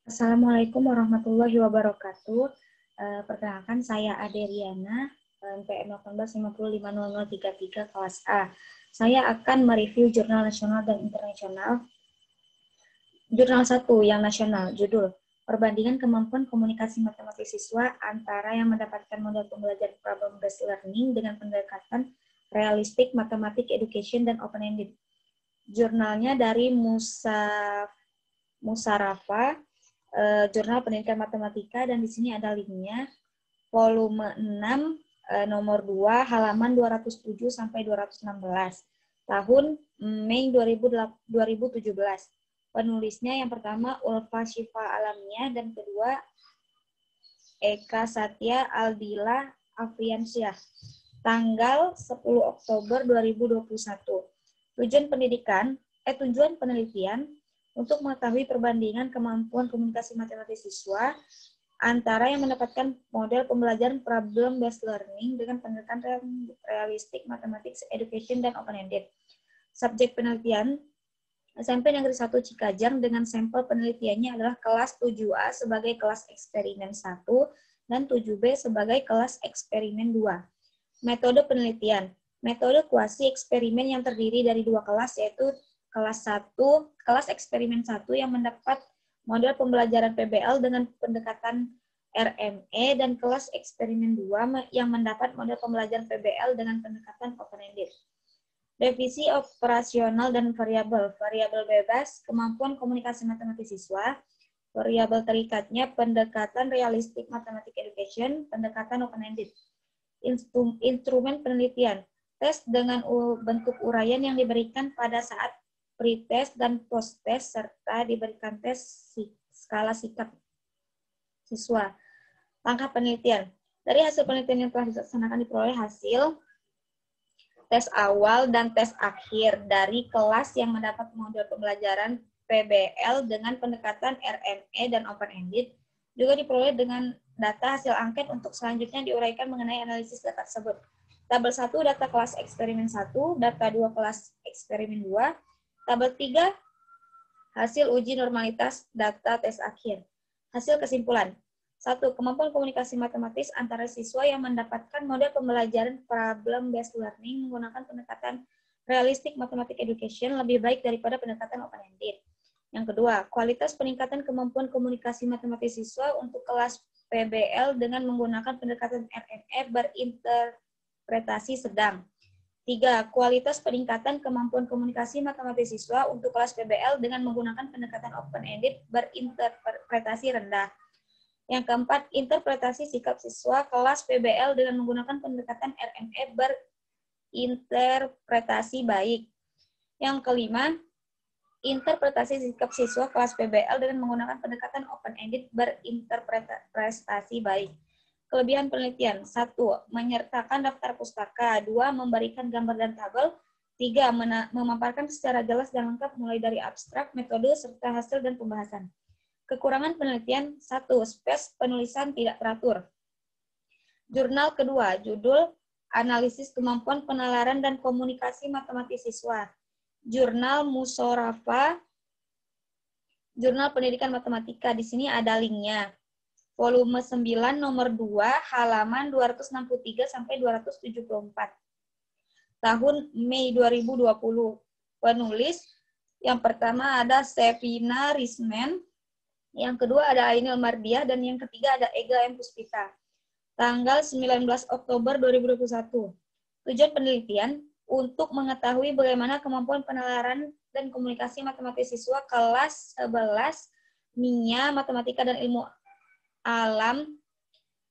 Assalamualaikum warahmatullahi wabarakatuh. Perkenalkan saya Aderiana, PM 18505033 kelas A. Saya akan mereview jurnal nasional dan internasional. Jurnal 1 yang nasional, judul Perbandingan Kemampuan Komunikasi Matematik Siswa antara yang mendapatkan model pembelajaran problem-based learning dengan pendekatan realistik, matematik, education, dan open-ended. Jurnalnya dari Musarafa, Jurnal Pendidikan Matematika, dan di sini ada linknya, volume 6, nomor 2, halaman 207 sampai 216, tahun Mei 2017. Penulisnya yang pertama Ulfa Syifa Alamnya, dan kedua Eka Satya Aldila Afriansyah, tanggal 10 Oktober 2021. Tujuan penelitian untuk mengetahui perbandingan kemampuan komunikasi matematik siswa antara yang mendapatkan model pembelajaran problem-based learning dengan pendekatan realistik, matematik, education, dan open-ended. Subjek penelitian, SMP Negeri 1 Cikajang dengan sampel penelitiannya adalah kelas 7A sebagai kelas eksperimen 1 dan 7B sebagai kelas eksperimen 2. Metode penelitian, metode kuasi eksperimen yang terdiri dari dua kelas, yaitu kelas eksperimen 1 yang mendapat model pembelajaran PBL dengan pendekatan RME, dan kelas eksperimen 2 yang mendapat model pembelajaran PBL dengan pendekatan open-ended. Definisi operasional dan variabel. Variabel bebas, kemampuan komunikasi matematik siswa. Variabel terikatnya, pendekatan realistik matematik education, pendekatan open-ended. Instrumen penelitian. Tes dengan bentuk uraian yang diberikan pada saat pre-test dan post-test, serta diberikan tes skala sikap siswa. Langkah penelitian. Dari hasil penelitian yang telah dilaksanakan diperoleh hasil tes awal dan tes akhir dari kelas yang mendapat model pembelajaran PBL dengan pendekatan RME dan open-ended, juga diperoleh dengan data hasil angket untuk selanjutnya diuraikan mengenai analisis data tersebut. Tabel 1, data kelas eksperimen 1, data 2 kelas eksperimen 2, tabel 3, hasil uji normalitas data tes akhir. Hasil kesimpulan. 1. Kemampuan komunikasi matematis antara siswa yang mendapatkan model pembelajaran problem-based learning menggunakan pendekatan realistik matematik education lebih baik daripada pendekatan open-ended. Yang kedua, kualitas peningkatan kemampuan komunikasi matematis siswa untuk kelas PBL dengan menggunakan pendekatan RME berinterpretasi sedang. 3. Kualitas peningkatan kemampuan komunikasi matematis siswa untuk kelas PBL dengan menggunakan pendekatan open-ended berinterpretasi rendah. Yang keempat, interpretasi sikap siswa kelas PBL dengan menggunakan pendekatan RME berinterpretasi baik. Yang kelima, interpretasi sikap siswa kelas PBL dengan menggunakan pendekatan open-ended berinterpretasi baik. Kelebihan penelitian. 1. Menyertakan daftar pustaka. 2. Memberikan gambar dan tabel. 3. Memaparkan secara jelas dan lengkap mulai dari abstrak, metode, serta hasil dan pembahasan. Kekurangan penelitian. 1. Space penulisan tidak teratur. Jurnal kedua, judul Analisis Kemampuan Penalaran dan Komunikasi Matematik Siswa. Jurnal Musarafa, Jurnal Pendidikan Matematika. Di sini ada linknya. Volume 9, nomor 2, halaman 263 sampai 274. Tahun Mei 2020. Penulis yang pertama ada Sevina Risman, yang kedua ada Ainil Mardiah, dan yang ketiga ada Ega M. Puspita. Tanggal 19 Oktober 2021. Tujuan penelitian untuk mengetahui bagaimana kemampuan penalaran dan komunikasi matematik siswa kelas 11 MIA Matematika dan Ilmu Alam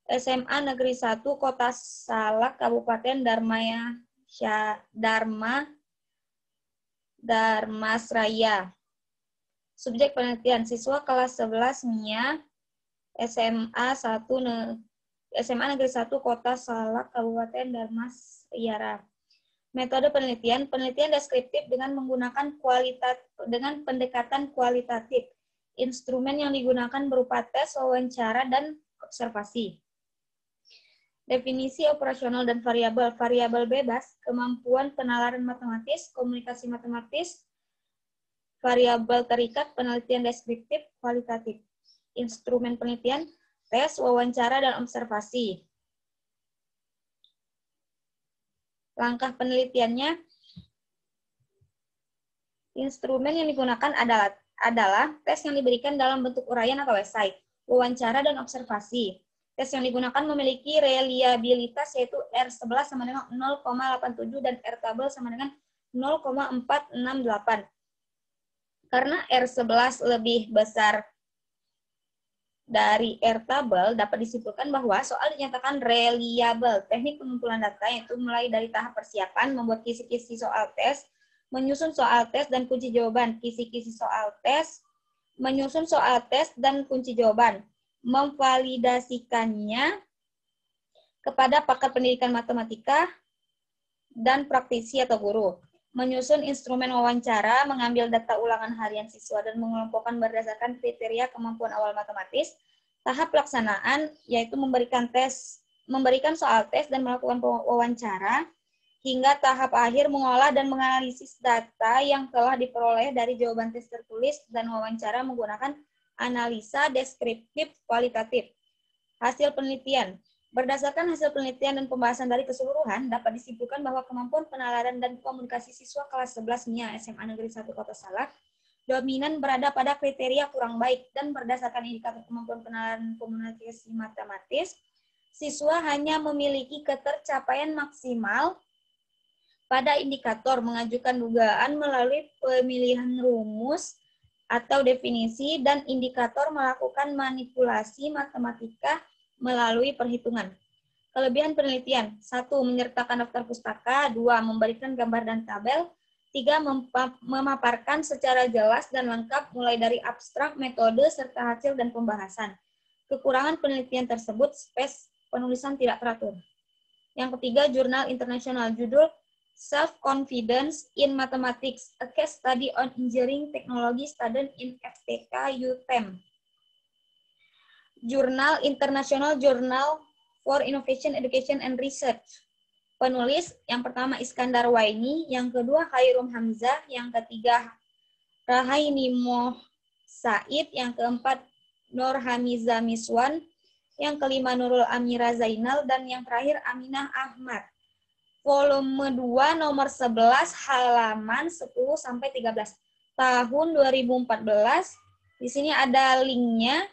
SMA Negeri 1 Kota Salak Kabupaten Darmasraya. Subjek penelitian siswa kelas 11 MIA SMA Negeri 1 Kota Salak Kabupaten Darmasraya. Metode penelitian, penelitian deskriptif dengan menggunakan pendekatan kualitatif. Instrumen yang digunakan berupa tes, wawancara, dan observasi. Definisi operasional dan variabel. Variabel bebas, kemampuan penalaran matematis, komunikasi matematis. Variabel terikat, penelitian deskriptif, kualitatif. instrumen penelitian, tes, wawancara, dan observasi. Langkah penelitiannya, instrumen yang digunakan adalah tes yang diberikan dalam bentuk uraian atau esai, wawancara, dan observasi. Tes yang digunakan memiliki reliabilitas yaitu R11 sama dengan 0,87 dan R-tabel sama dengan 0,468. Karena R11 lebih besar dari R-tabel, dapat disimpulkan bahwa soal dinyatakan reliable. Teknik pengumpulan data yaitu mulai dari tahap persiapan, membuat kisi-kisi soal tes, menyusun soal tes dan kunci jawaban, kisi-kisi soal tes, menyusun soal tes dan kunci jawaban, memvalidasikannya kepada pakar pendidikan matematika dan praktisi atau guru, menyusun instrumen wawancara, mengambil data ulangan harian siswa dan mengelompokkan berdasarkan kriteria kemampuan awal matematis. Tahap pelaksanaan yaitu memberikan soal tes dan melakukan wawancara, hingga tahap akhir mengolah dan menganalisis data yang telah diperoleh dari jawaban tes tertulis dan wawancara menggunakan analisa deskriptif kualitatif. Hasil penelitian. Berdasarkan hasil penelitian dan pembahasan dari keseluruhan, dapat disimpulkan bahwa kemampuan penalaran dan komunikasi siswa kelas 11 MIA SMA Negeri 1 Kota Salak dominan berada pada kriteria kurang baik, dan berdasarkan indikator kemampuan penalaran komunikasi matematis, siswa hanya memiliki ketercapaian maksimal pada indikator mengajukan dugaan melalui pemilihan rumus atau definisi dan indikator melakukan manipulasi matematika melalui perhitungan. Kelebihan penelitian: 1. Menyertakan daftar pustaka. 2. Memberikan gambar dan tabel. 3. Memaparkan secara jelas dan lengkap mulai dari abstrak, metode, serta hasil dan pembahasan. Kekurangan penelitian tersebut, space penulisan tidak teratur. Yang ketiga, jurnal internasional. Judul Self-Confidence in Mathematics, a Case Study on Engineering Technology Studied in FTK UTEM. Jurnal International Journal for Innovation, Education, and Research. Penulis yang pertama Iskandar Waini, yang kedua Khairum Hamzah, yang ketiga Rahaini Moh Said, yang keempat Nur Hamiza Miswan, yang kelima Nurul Amira Zainal, dan yang terakhir Aminah Ahmad. Volume 2 nomor 11 halaman 10 sampai 13 tahun 2014. Di sini ada linknya.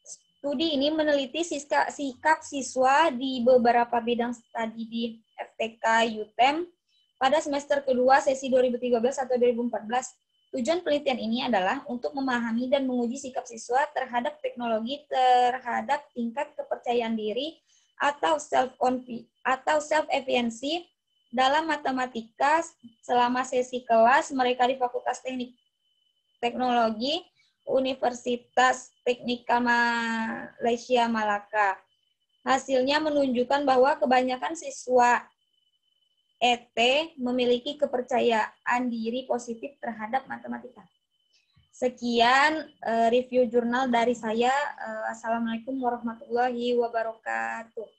Studi ini meneliti sikap siswa di beberapa bidang studi di FTK UTEM pada semester kedua sesi 2013 atau 2014. Tujuan penelitian ini adalah untuk memahami dan menguji sikap siswa terhadap teknologi, terhadap tingkat kepercayaan diri atau self-efficacy dalam matematika selama sesi kelas mereka di Fakultas Teknik Teknologi Universitas Teknika Malaysia Malaka. Hasilnya menunjukkan bahwa kebanyakan siswa ET memiliki kepercayaan diri positif terhadap matematika. Sekian review jurnal dari saya. Assalamualaikum warahmatullahi wabarakatuh.